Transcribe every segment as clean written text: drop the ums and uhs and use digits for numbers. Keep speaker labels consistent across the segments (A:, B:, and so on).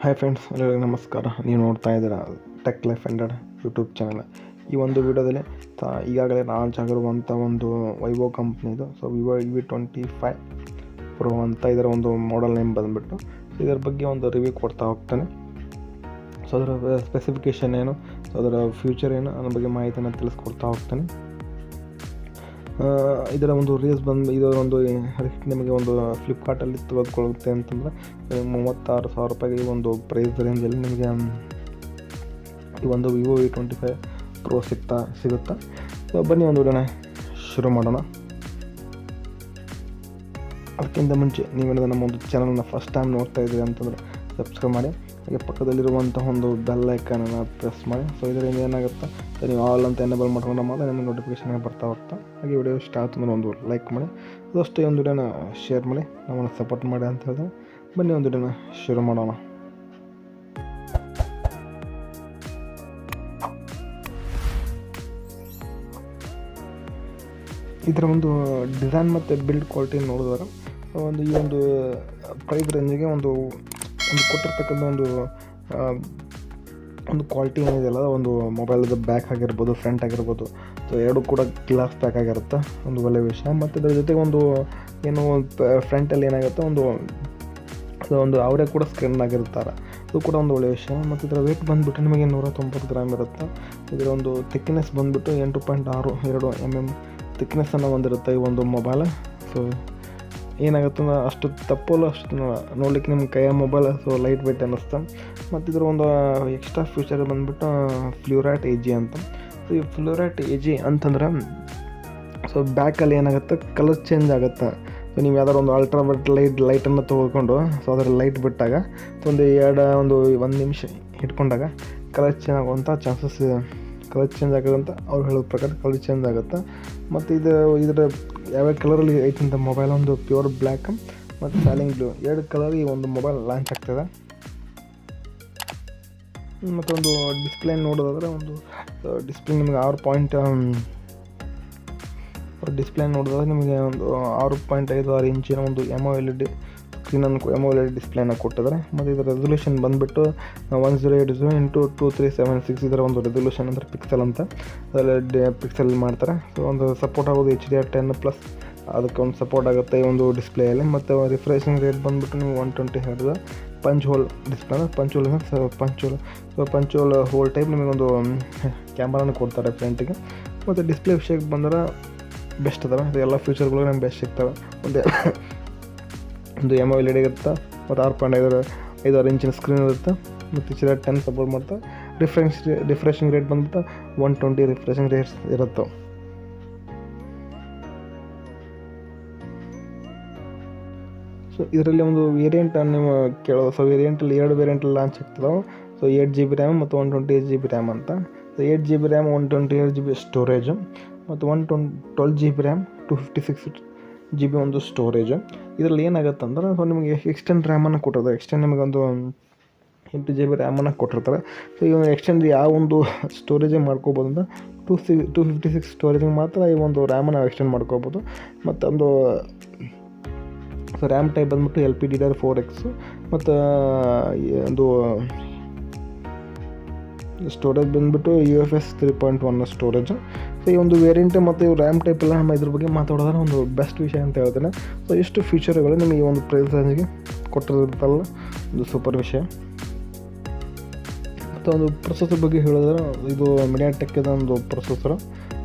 A: Hi friends, ಎಲ್ಲರಿಗೂ ನಮಸ್ಕಾರ. ನೀವು ನೋಡ್ತಾ ಇದ್ದೀರಾ tech life hundred YouTube channel. ಈ ಒಂದು ವಿಡಿಯೋದಲ್ಲಿ ಈಗಾಗಲೇ ಲಾಂಚ್ ಆಗಿರುವಂಥ ಒಂದು ವೈವೋ ಕಂಪ್ನಿದು ವಿವೋ V25 Pro ಅಂತ ಇದರ ಒಂದು ಮಾಡೆಲ್ ನೇಮ್ ಬಂದುಬಿಟ್ಟು ಇದರ ಬಗ್ಗೆ ಒಂದು ರಿವ್ಯೂ ಕೊಡ್ತಾ ಹೋಗ್ತಾನೆ. ಅದರ ಸ್ಪೆಸಿಫಿಕೇಷನ್ ಏನು, ಅದರ ಫ್ಯೂಚರ್ ಏನು ಅನ್ನೋ ಬಗ್ಗೆ ಮಾಹಿತಿಯನ್ನು ತಿಳಿಸ್ಕೊಡ್ತಾ ಹೋಗ್ತಾನೆ. ಇದರ ಒಂದು ರೇಸ್ ಇದರ ಒಂದು ನಿಮಗೆ ಒಂದು ಫ್ಲಿಪ್ಕಾರ್ಟಲ್ಲಿ ತೆಗೆದುಕೊಳ್ಳುತ್ತೆ ಅಂತಂದರೆ 36,000 ರೂಪಾಯಿಗೆ ಒಂದು ಪ್ರೈಸ್ ರೇಂಜಲ್ಲಿ ನಿಮಗೆ ಈ ಒಂದು ವಿವೋ V25 Pro ಸಿಗುತ್ತಾ. ಬನ್ನಿ ಒಂದು ವಿಡಿಯೋನ ಶುರು ಮಾಡೋಣ. ಅದಕ್ಕಿಂತ ಮುಂಚೆ ನೀವೇನಾದರೂ ನಮ್ಮ ಒಂದು ಚಾನಲ್ನ ಫಸ್ಟ್ ಟೈಮ್ ನೋಡ್ತಾ ಇದ್ದೀರಿ ಅಂತಂದರೆ ಸಬ್ಸ್ಕ್ರೈಬ್ ಮಾಡಿ, ಹಾಗೆ ಪಕ್ಕದಲ್ಲಿರುವಂಥ ಒಂದು ಬೆಲ್ ಐಕಾನನ್ನು ಪ್ರೆಸ್ ಮಾಡಿ. ಇದರಿಂದ ಏನಾಗುತ್ತೆ, ನೀವು ಆಲ್ ಅಂತ ಎನೇಬಲ್ ಮಾಡ್ಕೊಂಡ್ರೆ ಮಾತ್ರ ನಿಮಗೆ ನೋಟಿಫಿಕೇಷನ್ ಬರ್ತಾ ಹೋಗ್ತಾ. ಹಾಗೆ ವಿಡಿಯೋ ಇಷ್ಟ ಆಯ್ತು ಅಂದರೆ ಒಂದು ಲೈಕ್ ಮಾಡಿ, ಅದಷ್ಟೇ ಒಂದು ವಿಡಿಯೋನ ಶೇರ್ ಮಾಡಿ, ನಮ್ಮನ್ನು ಸಪೋರ್ಟ್ ಮಾಡಿ ಅಂತ ಹೇಳಿದ್ರೆ ಬನ್ನಿ ಒಂದು ವಿಡಿಯೋನ ಶುರು ಮಾಡೋಣ. ಇದರ ಒಂದು ಡಿಸೈನ್ ಮತ್ತು ಬಿಲ್ಡ್ ಕ್ವಾಲಿಟಿ ನೋಡಿದ್ರೆ ಈ ಒಂದು ಪ್ರೈಸ್ ರೇಂಜಿಗೆ ಒಂದು ಕೊಟ್ಟಿರ್ತಕ್ಕಂಥ ಒಂದು ಕ್ವಾಲಿಟಿ ಏನಿದೆಯಲ್ಲ, ಒಂದು ಮೊಬೈಲ್ದು ಬ್ಯಾಕ್ ಆಗಿರ್ಬೋದು, ಫ್ರಂಟ್ ಆಗಿರ್ಬೋದು, ಎರಡು ಕೂಡ ಗ್ಲಾಸ್ ಬ್ಯಾಕ್ ಆಗಿರುತ್ತೆ, ಒಂದು ಒಳ್ಳೆಯ ವಿಷಯ. ಮತ್ತು ಇದರ ಜೊತೆಗೆ ಒಂದು ಫ್ರಂಟಲ್ಲಿ ಏನಾಗುತ್ತೆ, ಒಂದು ಅವರೇ ಕೂಡ ಸ್ಕ್ರೀನ್ ಆಗಿರ್ತಾರೆ, ಅದು ಕೂಡ ಒಂದು ಒಳ್ಳೆಯ ವಿಷಯ. ಮತ್ತು ಇದರ ವೇಟ್ ಬಂದುಬಿಟ್ಟು ನಿಮಗೆ 190 ಗ್ರಾಮ್ ಇರುತ್ತೆ. ಇದರ ಒಂದು ಥಿಕ್ನೆಸ್ ಬಂದುಬಿಟ್ಟು 8.62 mm ಥಿಕ್ನೆಸ್ಸನ್ನು ಹೊಂದಿರುತ್ತೆ ಈ ಒಂದು ಮೊಬೈಲ್. ಏನಾಗುತ್ತೆ ಅಂದರೆ ಅಷ್ಟು ತಪ್ಪಲ್ಲ, ಅಷ್ಟು ನೋಡಲಿಕ್ಕೆ ನಿಮ್ಮ ಕೈಯ ಮೊಬೈಲ್ ಲೈಟ್ ವೇಟ್ ಅನ್ನಿಸ್ತಾ. ಮತ್ತು ಇದರ ಒಂದು ಎಕ್ಸ್ಟ್ರಾ ಫ್ಯೂಚರ್ ಬಂದುಬಿಟ್ಟು ಫ್ಲೂರಾಟ್ AG ಅಂತ. ಈ ಫ್ಲೂರಾಟ್ AG ಅಂತಂದ್ರೆ ಬ್ಯಾಕಲ್ಲಿ ಏನಾಗುತ್ತೆ, ಕಲರ್ ಚೇಂಜ್ ಆಗುತ್ತೆ. ನೀವು ಯಾವ್ದಾರು ಒಂದು ಅಲ್ಟ್ರಾವೈಟ್ ಲೈಟನ್ನು ತೊಗೊಂಡು ಅದರ ಲೈಟ್ ಬಿಟ್ಟಾಗ ಒಂದು 1 ನಿಮಿಷ ಇಟ್ಕೊಂಡಾಗ ಕಲರ್ ಚೇಂಜ್ ಆಗುವಂಥ ಚಾನ್ಸಸ್ ಇದೆ. ಕಲರ್ ಚೇಂಜ್ ಆಗೋದಂತ ಅವ್ರು ಹೇಳೋ ಪ್ರಕಾರ ಕಲರ್ ಚೇಂಜ್ ಆಗುತ್ತೆ. ಮತ್ತು ಇದರ ಯಾವ್ಯಾವ ಕಲರಲ್ಲಿ ಐತಂತ ಮೊಬೈಲ್, ಒಂದು ಪ್ಯೂರ್ ಬ್ಲ್ಯಾಕ್ ಮತ್ತು ಸ್ಯಾಲಿಂಗ್ ಬ್ಲೂ, 2 ಕಲರ್ ಈ ಒಂದು ಮೊಬೈಲ್ ಲಾಂಚ್ ಆಗ್ತದೆ. ಮತ್ತು ಒಂದು ಡಿಸ್ಪ್ಲೇ ನೋಡೋದಾದರೆ ಒಂದು ಡಿಸ್ಪ್ಲೇ ನಿಮಗೆ 6.56 ಇಂಚಿನ ಒಂದು AMOLED ಸ್ಕ್ರೀನನ್ನು AMOLED ಡಿಸ್ಪ್ಲೇನ ಕೊಟ್ಟಿದ್ದಾರೆ. ಮತ್ತು ಇದರ ರೆಸೊಲ್ಯೂಷನ್ ಬಂದುಬಿಟ್ಟು 1080x2376 ಇದರ ಒಂದು ರೆಸೊಲ್ಯೂಷನ್ ಅಂದರೆ ಪಿಕ್ಸೆಲ್ ಅಂತ, ಅದರಲ್ಲಿ ಪಿಕ್ಸೆಲ್ ಮಾಡ್ತಾರೆ. ಒಂದು ಸಪೋರ್ಟ್ ಆಗೋದು HDR10+, ಅದಕ್ಕೆ ಒಂದು ಸಪೋರ್ಟ್ ಆಗುತ್ತೆ ಈ ಒಂದು ಡಿಸ್ಪ್ಲೇಯಲ್ಲಿ. ಮತ್ತು ರಿಫ್ರೆಶಿಂಗ್ ರೇಟ್ ಬಂದುಬಿಟ್ಟು ನೀವು 120 Hz punch hole display, punch hole hole type ನಿಮಗೊಂದು ಕ್ಯಾಮ್ರಾನ ಕೊಡ್ತಾರೆ ಫ್ರಂಟಿಗೆ. ಮತ್ತು ಡಿಸ್ಪ್ಲೇ ವಿಷಯಕ್ಕೆ ಬಂದರೆ ಬೆಸ್ಟ್ ಅದಾವೆ, ಇದು ಎಲ್ಲ ಫ್ಯೂಚರ್ಗಳು ನಮ್ಗೆ ಬೆಸ್ಟ್ ಸಿಗ್ತವೆ. ಒಂದು AMOLED ಇರುತ್ತೆ, ಮತ್ತು 6.56 ಇಂಚಿನ ಸ್ಕ್ರೀನ್ ಇರುತ್ತೆ, ಮತ್ತು HDR10 ಸಪೋರ್ಟ್ ಮಾಡ್ತಾರೆ. ರಿಫ್ರೆಶಿಂಗ್ ರೇಟ್ ಬಂದ್ಬಿಟ್ಟು 120 ರಿಫ್ರೆಶಿಂಗ್ ರೇಟ್ಸ್ ಇರುತ್ತೆ. ಇದರಲ್ಲಿ ಒಂದು ವೇರಿಯಂಟ್ ನೀವು ಕೇಳೋದು, ವೇರಿಯಂಟಲ್ಲಿ 2 ವೇರಿಯಂಟಲ್ಲಿ ಲಾಂಚ್ ಆಗ್ತದೆ. 8GB ರ್ಯಾಮ್ ಮತ್ತು 128GB ರ್ಯಾಮ್ ಅಂತ. 8GB ರ್ಯಾಮ್ 128GB ಸ್ಟೋರೇಜು, ಮತ್ತು 12GB ರ್ಯಾಮ್ 256GB ಒಂದು ಸ್ಟೋರೇಜು. ಇದರಲ್ಲಿ ಏನಾಗುತ್ತೆ ಅಂದ್ರೆ ನಿಮಗೆ ಎಕ್ಸ್ಟೆಂಡ್ ರ್ಯಾಮನ್ನು ಕೊಟ್ಟಿರ್ತಾರೆ. ಎಕ್ಸ್ಟೆಂಡ್ ನಿಮಗೆ ಒಂದು 8GB ರ್ಯಾಮನ್ನು ಕೊಟ್ಟಿರ್ತಾರೆ. ಈ ಒಂದು ಎಕ್ಸ್ಟೆಂಡ್ ಯಾವ ಒಂದು ಸ್ಟೋರೇಜೇ ಮಾಡ್ಕೋಬೋದು ಅಂತ 256 ಸ್ಟೋರೇಜಿಗೆ ಮಾತ್ರ ಈ ಒಂದು ರ್ಯಾಮನ್ನು ನಾವು ಎಕ್ಸ್ಟೆಂಡ್ ಮಾಡ್ಕೋಬೋದು. ಮತ್ತೊಂದು ರ್ಯಾಮ್ ಟೈಪ್ ಬಂದುಬಿಟ್ಟು LPDDR4X, ಮತ್ತು ಒಂದು ಸ್ಟೋರೇಜ್ ಬಂದುಬಿಟ್ಟು UFS 3.1 ಸ್ಟೋರೇಜು. ಈ ಒಂದು ವೇರಿಯಂಟ್ ಮತ್ತು ಇವು ರ್ಯಾಮ್ ಟೈಪ್ ಎಲ್ಲ ನಮ್ಮ ಇದ್ರ ಬಗ್ಗೆ ಮಾತಾಡೋದ್ರೆ ಒಂದು ಬೆಸ್ಟ್ ವಿಷಯ ಅಂತ ಹೇಳ್ತೇನೆ. ಎಷ್ಟು ಫ್ಯೂಚರ್ಗಳು ನಿಮಗೆ ಈ ಒಂದು ಪ್ರೈಸ್ ರೇಂಜ್ಗೆ ಕೊಟ್ಟಿರುತ್ತಲ್ಲ, ಒಂದು ಸೂಪರ್ ವಿಷಯ. ಮತ್ತು ಒಂದು ಪ್ರೊಸೆಸರ್ ಬಗ್ಗೆ ಹೇಳಿದ್ರೆ ಇದು MediaTekದ ಒಂದು ಪ್ರೊಸೆಸರು.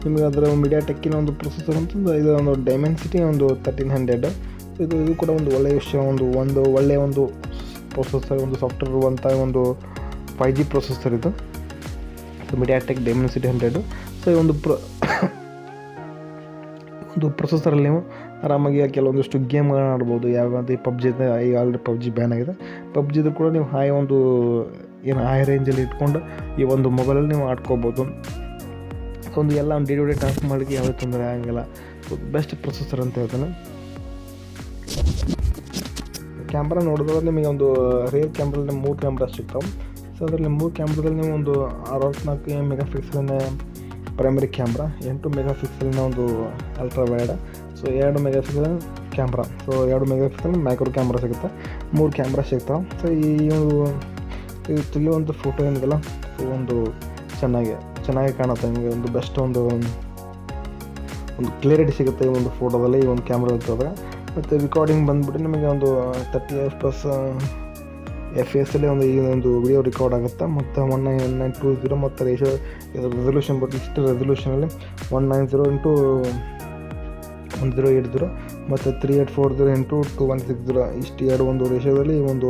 A: ನಿಮಗೆ ಅದರ MediaTekನ ಒಂದು ಪ್ರೊಸೆಸರ್ ಅಂತಂದು ಇದು ಒಂದು Dimensity ಒಂದು 1300. ಇದು ಕೂಡ ಒಂದು ಒಳ್ಳೆಯ ವಿಷಯ, ಒಂದು ಒಳ್ಳೆಯ ಒಂದು ಪ್ರೊಸೆಸರ್, ಒಂದು ಸಾಫ್ಟ್ವೇರ್ ಇರುವಂಥ ಒಂದು 5G ಪ್ರೊಸೆಸರ್ ಇದು MediaTek Dimensity 100. ಈ ಒಂದು ಪ್ರೊಸೆಸರಲ್ಲಿ ನೀವು ಆರಾಮಾಗಿ ಕೆಲವೊಂದಿಷ್ಟು ಗೇಮ್ಗಳನ್ನ ಆಡ್ಬೋದು. ಯಾವಂತ ಈ ಈಗ ಆಲ್ರೆಡಿ PUBG ಬ್ಯಾನ್ ಆಗಿದೆ. PUBGದು ಕೂಡ ನೀವು ಹೈ ರೇಂಜಲ್ಲಿ ಇಟ್ಕೊಂಡು ಈ ಒಂದು ಮೊಬೈಲಲ್ಲಿ ನೀವು ಆಡ್ಕೋಬೋದು. ಎಲ್ಲ ಒಂದು ಡೇ ಟು ಡೇ ಟಾಸ್ಕ್ ಮಾಡಲಿಕ್ಕೆ ಯಾವುದೇ ತೊಂದರೆ ಆಗಂಗಿಲ್ಲ. ಬೆಸ್ಟ್ ಪ್ರೊಸೆಸರ್ ಅಂತ ಹೇಳ್ತಾನೆ. ಕ್ಯಾಮ್ರಾ ನೋಡಿದ್ರೆ ನಿಮಗೆ ಒಂದು ರೇರ್ ಕ್ಯಾಮ್ರಲ್ಲಿ 3 ಕ್ಯಾಮ್ರಾ ಸಿಗ್ತಾವೆ. ಅದರಲ್ಲಿ 3 ಕ್ಯಾಮ್ರಾದಲ್ಲಿ ನೀವು ಒಂದು 64 ಮೆಗಾಪಿಕ್ಸೆಲಿನ ಪ್ರೈಮರಿ ಕ್ಯಾಮ್ರಾ, 8 ಮೆಗಾಪಿಕ್ಸೆಲಿನ ಒಂದು ಅಲ್ಟ್ರಾವೈಡ್, 2 megapixel camera, 2 megapixel macro camera ಸಿಗುತ್ತೆ, 3 ಕ್ಯಾಮ್ರಾ ಸಿಗ್ತಾವೆ. ಈ ಒಂದು ಇದು ತೆಗೆಯುವಂಥ ಫೋಟೋ ಏನಿದೆಯಲ್ಲ ಒಂದು ಚೆನ್ನಾಗಿ ಕಾಣುತ್ತೆ. ನಿಮಗೆ ಒಂದು ಬೆಸ್ಟ್ ಒಂದು ಕ್ಲಿಯರಿಟಿ ಸಿಗುತ್ತೆ ಈ ಒಂದು ಫೋಟೋದಲ್ಲಿ, ಈ ಒಂದು ಕ್ಯಾಮ್ರಾ ಇರ್ತದೆ. ಮತ್ತು ರಿಕಾರ್ಡಿಂಗ್ ಬಂದುಬಿಟ್ಟು ನಿಮಗೆ ಒಂದು 30 FPS ಈ ಒಂದು ವಿಡಿಯೋ ರೆಕಾರ್ಡ್ ಆಗುತ್ತೆ. ಮತ್ತು 1920 ಮತ್ತು ರೇಷೋ ಇದರ ರೆಸಲ್ಯೂಷನ್ ಬಟ್ ಇಷ್ಟು ರೆಸಲ್ಯೂಷನಲ್ಲಿ 190x1080 ಮತ್ತು 3840x2160 ಇಷ್ಟು ಎರಡು ಒಂದು ರೇಷೋದಲ್ಲಿ ಒಂದು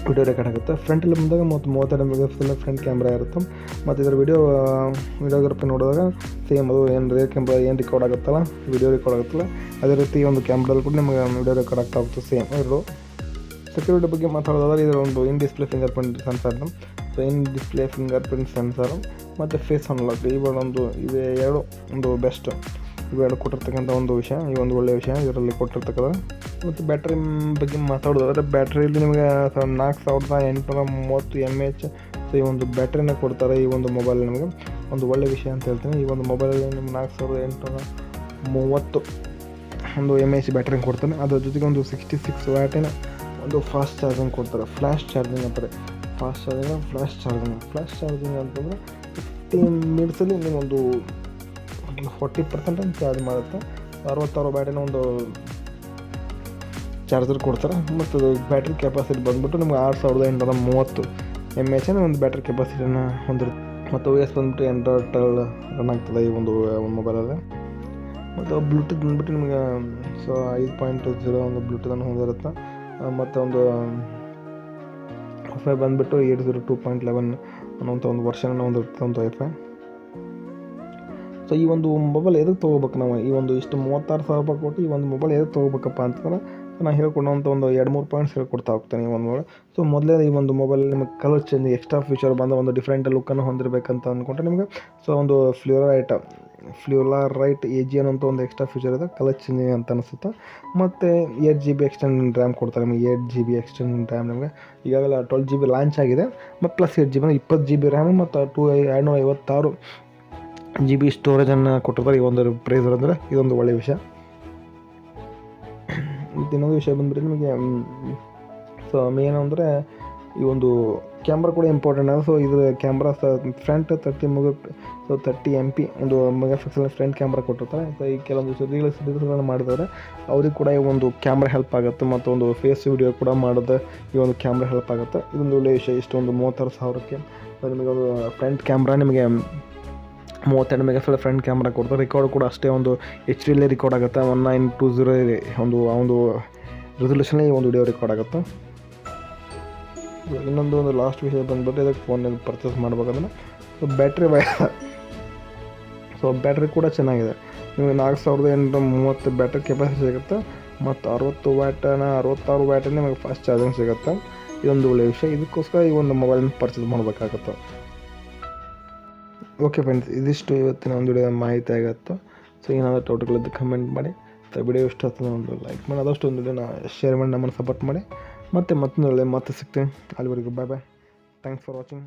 A: ವಿಡಿಯೋ ರೆಕಾರ್ಡ್ ಆಗುತ್ತೆ. ಫ್ರಂಟಲ್ಲಿ ಬಂದಾಗ ಮತ್ತು 32 ಮೆಗಾಪಿಕ್ಸೆಲ್ ಫ್ರಂಟ್ ಕ್ಯಾಮ್ರಾ ಇರುತ್ತೆ. ಮತ್ತು ಇದರ ವಿಡಿಯೋಗ್ರಫಿ ನೋಡಿದಾಗ ಸೇಮ್ ಅದು ಏನು ರೇರ್ ಕ್ಯಾಮ್ರಾ ಏನು ರೆಕಾರ್ಡ್ ಆಗುತ್ತಲ್ಲ, ವಿಡಿಯೋ ರೆಕಾರ್ಡ್ ಆಗುತ್ತಲ್ಲ, ಅದೇ ರೀತಿ ಈ ಒಂದು ಕ್ಯಾಮ್ರಾದಲ್ಲಿ ಕೂಡ ನಿಮಗೆ ವಿಡಿಯೋ ರೆಕಾರ್ಡ್ ಆಗ್ತಾ ಹೋಗುತ್ತೆ ಸೇಮ್ ಎರಡು. ಸೆಕ್ಯೂರಿಟಿ ಬಗ್ಗೆ ಮಾತಾಡೋದಾದ್ರೆ ಇದರ ಒಂದು ಇನ್ ಡಿಸ್ಪ್ಲೇ ಫಿಂಗರ್ ಪ್ರಿಂಟ್ ಸೆನ್ಸರು ಮತ್ತು ಫೇಸ್ ಅನ್ಲಾಕ್ ಇವೇ ಎರಡು ಒಂದು ಬೆಸ್ಟ್, ಇವೆರಡು ಕೊಟ್ಟಿರ್ತಕ್ಕಂಥ ಒಂದು ವಿಷಯ, ಈ ಒಂದು ಒಳ್ಳೆಯ ವಿಷಯ ಇದರಲ್ಲಿ ಕೊಟ್ಟಿರ್ತಕ್ಕಂಥ. ಮತ್ತು ಬ್ಯಾಟ್ರಿ ಬಗ್ಗೆ ಮಾತಾಡೋದಾದರೆ ಬ್ಯಾಟ್ರಿಯಲ್ಲಿ ನಿಮಗೆ 4830 mAh ಸೊ ಈ ಒಂದು ಬ್ಯಾಟ್ರಿನ ಕೊಡ್ತಾರೆ ಈ ಒಂದು ಮೊಬೈಲ್. ನಿಮಗೆ ಒಂದು ಒಳ್ಳೆಯ ವಿಷಯ ಅಂತ ಹೇಳ್ತೀನಿ. ಈ ಒಂದು ಮೊಬೈಲಲ್ಲಿ ನಿಮ್ಗೆ 4830 mAh ಬ್ಯಾಟ್ರಿನ ಕೊಡ್ತಾನೆ. ಅದರ ಜೊತೆಗೆ ಒಂದು 66 ವ್ಯಾಟಿನ ಒಂದು ಫಾಸ್ಟ್ ಚಾರ್ಜಿಂಗ್ ಕೊಡ್ತಾರೆ. ಫ್ಲ್ಯಾಶ್ ಚಾರ್ಜಿಂಗ್ ಅಂತಾರೆ. ಫ್ಲ್ಯಾಶ್ ಚಾರ್ಜಿಂಗ್ ಅಂತಂದರೆ 15 ಮಿನಿಟ್ಸಲ್ಲಿ ನಿಮಗೊಂದು 40% ಚಾರ್ಜ್ ಮಾಡುತ್ತೆ. 66 ಬ್ಯಾಟಿನ ಒಂದು ಚಾರ್ಜರ್ ಕೊಡ್ತಾರೆ. ಮತ್ತು ಬ್ಯಾಟ್ರಿ ಕೆಪಾಸಿಟಿ ಬಂದುಬಿಟ್ಟು ನಿಮ್ಗೆ 6830 mAh ಒಂದು ಬ್ಯಾಟ್ರಿ ಕೆಪಾಸಿಟಿಯನ್ನು ಹೊಂದಿರುತ್ತೆ. ಮತ್ತು OS ಬಂದುಬಿಟ್ಟು Android 12 ರನ್ ಆಗ್ತದೆ ಈ ಒಂದು ಮೊಬೈಲಲ್ಲಿ. ಮತ್ತು ಬ್ಲೂಟೂತ್ ಬಂದುಬಿಟ್ಟು ನಿಮಗೆ 5.0 ಒಂದು ಬ್ಲೂಟೂತನ್ನು ಹೊಂದಿರುತ್ತೆ. ಮತ್ತು ಒಂದು ವೈಫೈ ಬಂದುಬಿಟ್ಟು 802.11 ಅನ್ನೋಂಥ ಒಂದು ವರ್ಷನ ಹೊಂದಿರುತ್ತೆ ಒಂದು ವೈಫೈ. ಸೊ ಈ ಒಂದು ಮೊಬೈಲ್ ಎದಕ್ಕೆ ತೊಗೋಬೇಕು ನಾವು, ಈ ಒಂದು ಇಷ್ಟು 36,000 ರೂಪಾಯಿ ಕೊಟ್ಟು ಈ ಒಂದು ಮೊಬೈಲ್ ಎದಕ್ಕೆ ತೊಗೋಬೇಕಪ್ಪ ಅಂತಂದ್ರೆ ನಾನು ಹೇಳ್ಕೊಡೋಂಥ ಒಂದು 2-3 ಪಾಯಿಂಟ್ಸ್ ಹೇಳ್ಕೊಡ್ತಾ ಹೋಗ್ತೇನೆ ಈ ಒಂದು ಮೊಬೈಲ್. ಸೊ ಮೊದಲೇ ಈ ಒಂದು ಮೊಬೈಲ್ ನಿಮಗೆ ಕಲರ್ ಚೇಂಜ್ ಎಕ್ಸ್ಟ್ರಾ ಫೀಚರ್ ಬಂದ ಒಂದು ಡಿಫ್ರೆಂಟ್ ಲುಕ್ಕನ್ನು ಹೊಂದಿರಬೇಕಂತ ಅಂದ್ಕೊಂಡ್ರೆ ನಿಮಗೆ ಸೊ ಒಂದು ಫ್ಲೂರೈಟ್ AG ಅನ್ನೋಂಥ ಒಂದು ಎಕ್ಸ್ಟ್ರಾ ಫೀಚರ್ ಇದೆ, ಕಲರ್ ಚೇಂಜಿಂಗ್ ಅಂತ ಅನಿಸುತ್ತೆ. ಮತ್ತು 8GB ಎಕ್ಸ್ಟೆಂಡೆಡ್ ರ್ಯಾಮ್ ಕೊಡ್ತಾರೆ ನಿಮಗೆ. 8GB ಎಕ್ಸ್ಟೆಂಡೆಡ್ ರ್ಯಾಮ್ ನಿಮಗೆ ಈಗಾಗಲೇ 12GB ಲಾಂಚ್ ಆಗಿದೆ. ಮತ್ತು ಪ್ಲಸ್ 8GB 20GB ರ್ಯಾಮ್ ಮತ್ತು 256GB ಸ್ಟೋರೇಜನ್ನು ಕೊಟ್ಟಿರ್ತಾರೆ ಈ ಒಂದು ಪ್ರೈಸರ್. ಅಂದರೆ ಇದೊಂದು ಒಳ್ಳೆಯ ವಿಷಯ. ಮತ್ತು ಇನ್ನೊಂದು ವಿಷಯ ಬಂದುಬಿಟ್ಟು ನಿಮಗೆ ಸೊ ಮೇನ್ ಅಂದರೆ ಈ ಒಂದು ಕ್ಯಾಮ್ರಾ ಕೂಡ ಇಂಪಾರ್ಟೆಂಟ್ ಆಗಿದೆ. ಸೊ ಇದರ ಕ್ಯಾಮ್ರಾ ಫ್ರಂಟ್ 30 MP ಒಂದು ಮೆಗಾಪಿಕ್ಸೆಲ್ ಫ್ರಂಟ್ ಕ್ಯಾಮ್ರಾ ಕೊಟ್ಟಿರ್ತಾರೆ. ಸೊ ಈ ಕೆಲವೊಂದು ರೀಲ್ಸ್ಗಳನ್ನು ಮಾಡಿದವರು ಅವ್ರಿಗೆ ಕೂಡ ಈ ಒಂದು ಕ್ಯಾಮ್ರಾ ಹೆಲ್ಪ್ ಆಗುತ್ತೆ. ಮತ್ತು ಒಂದು ಫೇಸ್ ವಿಡಿಯೋ ಕೂಡ ಮಾಡೋದು ಈ ಒಂದು ಕ್ಯಾಮ್ರಾ ಹೆಲ್ಪ್ ಆಗುತ್ತೆ. ಇದೊಂದು ಒಳ್ಳೆಯ ವಿಷಯ. ಇಷ್ಟೊಂದು 36,000ಕ್ಕೆ ನಿಮಗೆ ಒಂದು ಫ್ರಂಟ್ ಕ್ಯಾಮ್ರಾ ನಿಮಗೆ 32 ಮೆಗಾಪಿಕ್ಸೆಲ್ ಫ್ರಂಟ್ ಕ್ಯಾಮ್ರಾ ಕೊಡ್ತಾರೆ. ರೆಕಾರ್ಡ್ ಕೂಡ ಅಷ್ಟೇ ಒಂದು HD ರೆಕಾರ್ಡ್ ಆಗುತ್ತೆ. 1920 ಒಂದು ರೆಸಲ್ಯೂಷನ್ನೇ ಈ ಒಂದು ವಿಡಿಯೋ ರೆಕಾರ್ಡ್ ಆಗುತ್ತೆ. ಇನ್ನೊಂದು ಲಾಸ್ಟ್ ವಿಷಯ ಬಂದುಬಿಟ್ಟು ಇದಕ್ಕೆ ಫೋನಲ್ಲಿ ಪರ್ಚೇಸ್ ಮಾಡಬೇಕಂದ್ರೆ ಬ್ಯಾಟ್ರಿ ಕೂಡ ಚೆನ್ನಾಗಿದೆ. ನಿಮಗೆ 4830 ಬ್ಯಾಟ್ರಿ ಕೆಪಾಸಿಟಿ ಸಿಗುತ್ತೆ. ಮತ್ತು 66 ವ್ಯಾಟಲ್ಲಿ ನಿಮಗೆ ಫಾಸ್ಟ್ ಚಾರ್ಜಿಂಗ್ ಸಿಗುತ್ತೆ. ಇದೊಂದು ಒಳ್ಳೆಯ ವಿಷಯ. ಇದಕ್ಕೋಸ್ಕರ ಈ ಒಂದು ಮೊಬೈಲ್ನ ಪರ್ಚೇಸ್ ಮಾಡಬೇಕಾಗುತ್ತೆ. ಓಕೆ ಫ್ರೆಂಡ್ಸ್, ಇದಿಷ್ಟು ಇವತ್ತಿನ ಒಂದು ವಿಡಿಯೋ ಮಾಹಿತಿ ಆಗುತ್ತೆ. ಸೊ ಏನಾದರೂ ಟೋಟಲ್ ಕಮೆಂಟ್ ಮಾಡಿ. ವಿಡಿಯೋ ಇಷ್ಟ ಆಗ್ತದೆ ಒಂದು ಲೈಕ್ ಮಾಡಿ, ಆದಷ್ಟು ಒಂದು ವಿಡಿಯೋನ ಶೇರ್ ಮಾಡಿ ನಮ್ಮನ್ನು ಸಪೋರ್ಟ್ ಮಾಡಿ. ಮತ್ತೆ ಸಿಗ್ತೀನಿ. ಅಲ್ಲಿವರೆಗೂ ಬಾಯ್. Thanks for watching.